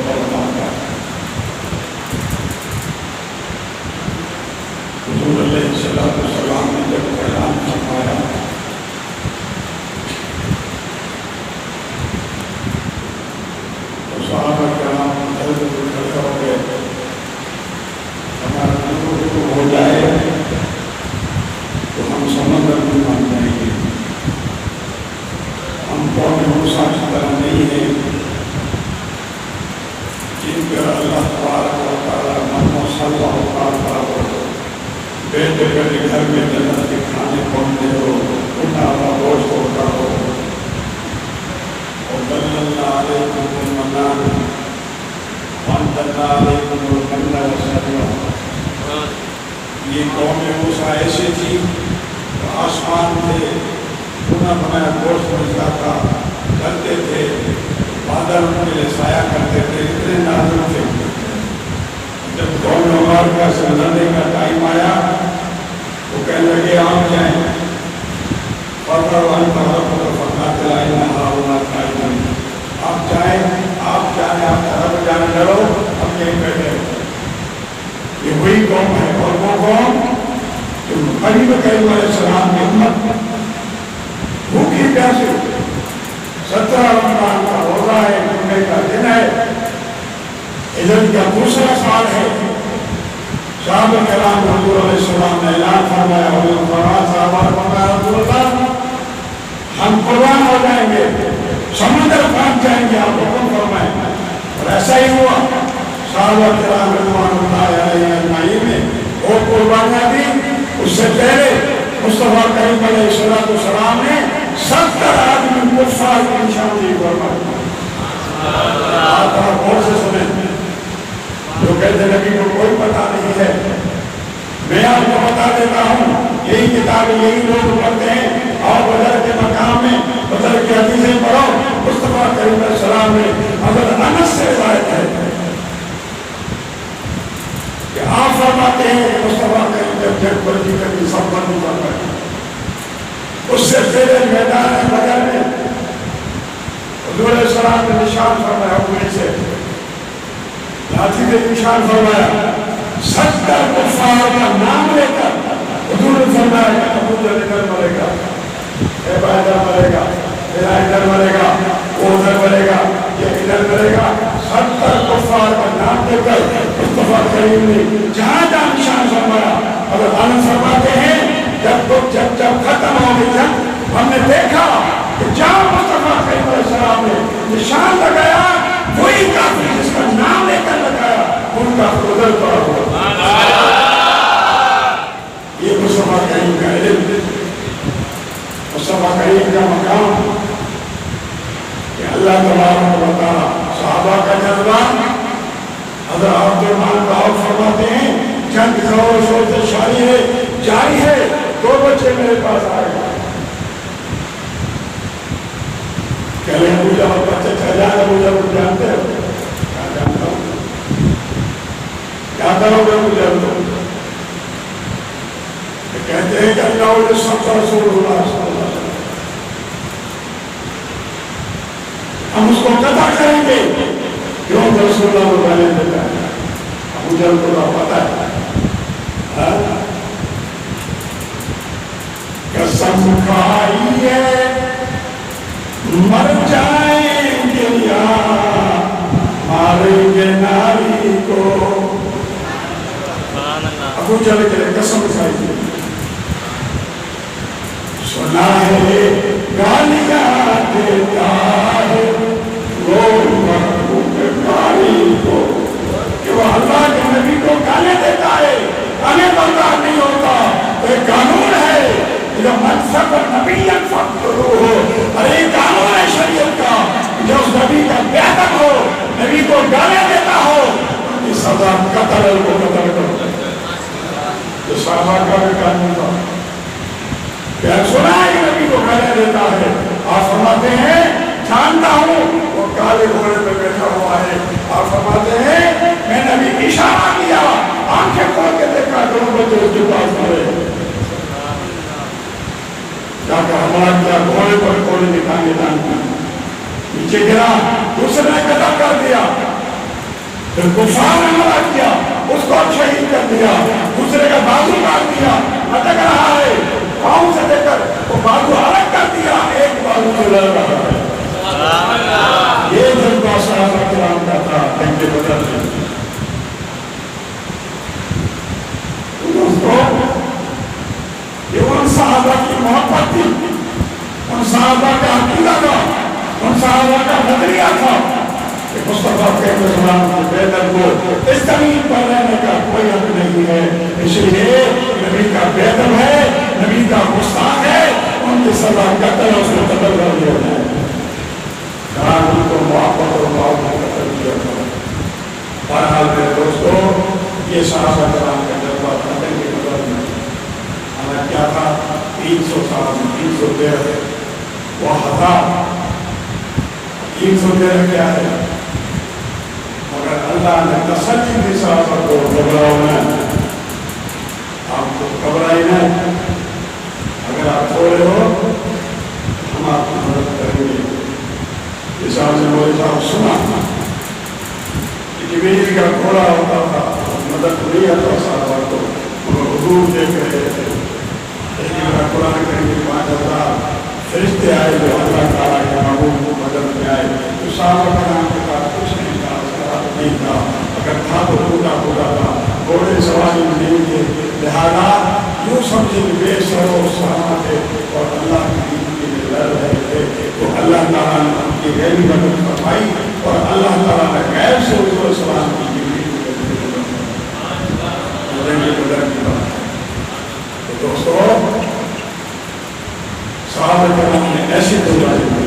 فرماتا ہے۔ حضور علیہ السلام نے جب اعلان فرمایا تو صحابہ کرام حضرت کھڑے ہو گئے، ہمارا رکوع ہو جائے تو ہم سمندر میں بن جائیں گے، ہم قوم موسیٰ کی طرح نہیں ہیں جن پر اللہ تبارک و تعالیٰ من صلی اللہ بیٹے بیٹے گھر میں جنت کے کھانے پہنچتے ہو، اٹھا ہوا گوشت ہوتا ہو، اور اللہ علیکم المنان وانزلنا علیکم المن والسلوى۔ یہ قوم موسیٰ ایسی تھی کہ آسمان تھے، بنا بنایا گوشت ملتا تھا، چلتے تھے، بادل ان کے لیے سایہ کرتے تھے، اتنے نازل تھے۔ جب قوم مبارکہ سے لڑنے کا ٹائم آیا تو کہنے لگے آپ جائیں، فرمان آپ جائیں، آپ طرف جانے لڑو، ہم یہیں بیٹھے۔ یہ وہی قوم ہے، اور وہ قوم جو نبی کریم علیہ السلام کی امت بھوکی پیاسی 17 رمضان کا روزہ ہے، جمعے کا دن ہے، ہجرت کا دوسرا سال ہے۔ صحابہ کرام حضور علیہ السلام نے اعلان فرمایا، صحابہ فرمایا رسول اللہ ہم قربان ہو جائیں گے، سمندر پہنچ جائیں گے، آپ حکم فرمائیں۔ اور ایسا ہی ہوا، صحابہ کرام رضوان اللہ علیہ اجمعین نے وہ قربانیاں دی۔ اس سے پہلے مصطفیٰ کریم علیہ السلام نے 70 آدمی کفار کی نشاندہی فرمائی۔ آپ غور سے سنیں، جو کہتے نبی کو کوئی پتہ نہیں ہے، میں آپ کو بتا دیتا ہوں، یہی کتابیں یہی لوگ پڑھتے ہیں، اور بدر کے مقام میں بدر کی حدیثیں پڑھو، مصطفیٰ کریم علیہ السلام نے حضرت انس سے روایت ہے کہ آپ فرماتے ہیں کہ مصطفیٰ کریم جب جنگ بندی کرتی سب بندی کر رہے ہیں، اس سے پہلے میدان بدر میں حضور علیہ السلام نے نشان فرمایا، انہیں سے لاٹھی نے نشان فرمایا، 70 کفار کا نام لے کر حضور نے فرمایا کہ ابو جہل ادھر مرے گا، ابا ادھر مرے گا، میرا ادھر مرے گا، وہ ادھر مرے گا، یہ ادھر مرے گا۔ 70 کفار کا نام لے کر مصطفیٰ کریم نے جہاں جہاں نشان فرمایا۔ اگر انس فرماتے ہیں جب ختم ہو گئی جنگ، ہم نے دیکھا کہ جہاں مصطفیٰ کریم علیہ السلام نے نشان لگایا، وہی کافر جس کا نام لے کر لگایا ان کا ادھر پڑا ہوا۔ یہ مصطفیٰ کریم کا علم، مصطفیٰ کریم کا مقام کہ اللہ تبارک و تعالیٰ صحابہ کا جذبہ۔ حضرت عبدالرحمن بن فرماتے ہیں جنگ زور شور سے جاری ہے، 2 بچے میرے پاس آئے، کہہ رہے ہیں ابو جہل بچے چل جائے، ابو جہل جانتے ہو؟ کیا جانتا ہوں، کیا کرو گے ابو جہل کو؟ کہتے ہیں کہ اللہ علیہ رسول اللہ صلی اللہ علیہ وسلم، ہم اس کو قطع کریں گے، کیوں رسول اللہ کو گالی دیتا ہے؟ ابو جہل کو پتہ ہے قسم کھائیے مر جائیں گے یا ماریں گے ناری کو۔ ابو جہل کے لیے قسم کھائیے، سنا ہے گالیاں دیتا ہے وہ محبوب باری کو، کہ وہ اللہ کے نبی کو گالی دیتا ہے، گالی بردار نہیں ہوتا۔ ایک قانون ہے جو منصب نبی فقرو ہو، اور ایک قانون ہے شریعت کا جو اس نبی کا بیعدب ہو، نبی کو گالی دیتا ہو، اس سزا قتل کو قتل کرو۔ جو صحابہ کا بھی قانون تھا کہ سنا ہے کہ نبی کو گالی دیتا ہے، آپ فرماتے ہیں جانتا ہوں وہ کالے گھوڑے پہ بیٹھا ہوا ہے، آپ فرماتے ہیں میں نے ابھی اشارہ کیا، آنکھیں کھول کے دیکھا، 2 بچے اس کے پاس مرے، جا کر حملہ کیا، گھوڑے پر گھوڑے نکالے نیچے گرا، دوسرے نے قتل کر دیا۔ پھر کفار نے حملہ کیا، اس کو شہید کر دیا، دوسرے کا بازو کاٹ دیا، لٹک رہا ہے پاؤں سے لے کر وہ بازو الگ کر دیا، ایک بازو سے لڑ رہا ہے۔ یہ جذبہ صحابہ کرام کا تھا جنگ بدر میں۔ دوستو، یہ ان صحابہ کی محبت تھی، ان صحابہ کا عقیدہ تھا، ان صحابہ کا نظریہ تھا کہ مصطفیٰ کے مسلمان کے بیدر کو اس زمین پر رہنے کا کوئی حق نہیں ہے، اس لیے نبی کا بیدر ہے، نبی کا گستاخ ہے، ان کی سزا قتل اس کو قتل کر دیا جائے، ان کو محبت اور محبت قتل کیا جائے۔ بہرحال میرے دوستو، یہ صحابہ کرام کا جذبہ تھا جنگ بدر میں۔ ہمیں کیا تھا؟ 300 سال 313 وہ 313 کیا ہے؟ مگر اللہ نے تسلی دی صحابہ کو، گھبراؤ نہ، آپ کو گھبرائی نہ، اگر آپ تھوڑے ہو ہم آپ کی مدد کریں گے۔ اس حال سے مولوی صاحب سنا کہ جبریل کا گھوڑا ہوتا تھا، مدد نہیں آتا صحابہ کو، مگر حضور دیکھ رہے تھے۔ لیکن قرآن کریم میں 5000 فرشتے آئے جو اللہ تعالیٰ کے محبوب کو مدد میں آئے، تو صحابہ کرام کے پاس کچھ نہیں تھا، نہیں تھا، اگر تھا تو ٹوٹا پھوٹا تھا، گھوڑے سواری نہیں تھے، لہذا یوں سمجھے کہ بے سر و سہانا تھے اور اللہ کی دین میں لڑ رہے تھے، تو اللہ تعالیٰ نے ان کی غیبی مدد فرمائی اور اللہ تعالیٰ نے غیب سے حضور السلام کی تو دوستو، صحابہ کرام نے ایسی تجارت